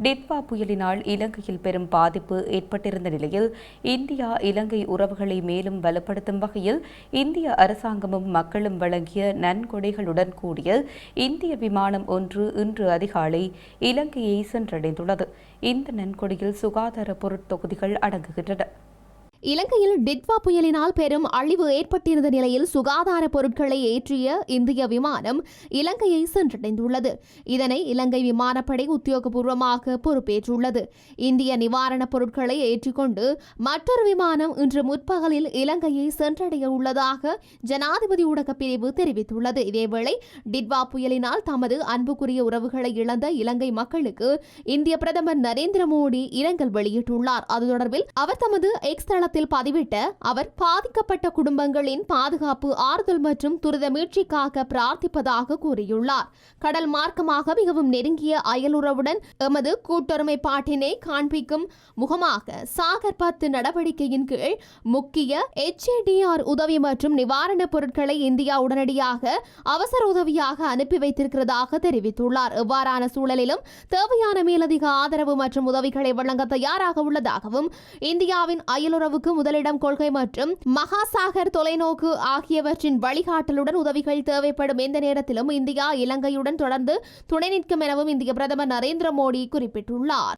டிட்வா புயலினால் இலங்கையில் பெரும் பாதிப்பு ஏற்பட்டிருந்த நிலையில் இந்தியா இலங்கை உறவுகளை மேலும் வலுப்படுத்தும் வகையில் இந்திய அரசாங்கமும் மக்களும் வழங்கிய நன்கொடைகளுடன் கூடிய இந்திய விமானம் ஒன்று இன்று அதிகாலை இலங்கையை சென்றடைந்துள்ளது. இந்த நன்கொடையில் சுகாதார பொருட்தொகுதிகள் அடங்குகின்றன. இலங்கையில் டிட்வா புயலினால் பெரும் அழிவு ஏற்பட்டிருந்த நிலையில் சுகாதார பொருட்களை ஏற்றிய இந்திய விமானம் இலங்கையை சென்றடைந்துள்ளது. இதனை இலங்கை விமானப்படை உத்தியோகபூர்வமாக பொறுப்பேற்றுள்ளது. இந்திய நிவாரணப் பொருட்களை ஏற்றிக்கொண்டு மற்றொரு விமானம் இன்று முற்பகலில் இலங்கையை சென்றடைய உள்ளதாக ஜனாதிபதி ஊடகப் பிரிவு தெரிவித்துள்ளது. இதேவேளை டிட்வா புயலினால் தமது அன்புக்குரிய உறவுகளை இழந்த இலங்கை மக்களுக்கு இந்திய பிரதமர் நரேந்திர மோடி இரங்கல் வெளியிட்டுள்ளார். அது தொடர்பில் அவர் தமது எக்ஸ் பதிவிட்ட அவர் பாதிக்கப்பட்ட குடும்பங்களின் பாதுகாப்பு, ஆறுதல் மற்றும் துரித மீட்சிக்காக பிரார்த்திப்பதாக கூறியுள்ளார். கடல் மார்க்கமாக மிகவும் நெருங்கிய அயலுறவுடன் எமது கூட்டொருமைப்பாட்டினை காண்பிக்கும் முகமாக சாகர் 10 நடவடிக்கையின் கீழ் முக்கிய HADR உதவி மற்றும் நிவாரணப் பொருட்களை இந்தியா உடனடியாக அவசர உதவியாக அனுப்பி வைத்திருக்கிறதாக தெரிவித்துள்ளார். எவ்வாறான சூழலிலும் தேவையான மேலதிக ஆதரவு மற்றும் உதவிகளை வழங்க தயாராக உள்ளதாகவும் இந்தியாவின் அயலுறவு முதலிடம் கொள்கை மற்றும் மகாசாகர் தொலைநோக்கு ஆகியவற்றின் வழிகாட்டலுடன் உதவிகள் தேவைப்படும் எந்த நேரத்திலும் இந்தியா இலங்கையுடன் தொடர்ந்து துணை நிற்கும் எனவும் இந்திய பிரதமர் நரேந்திர மோடி குறிப்பிட்டுள்ளார்.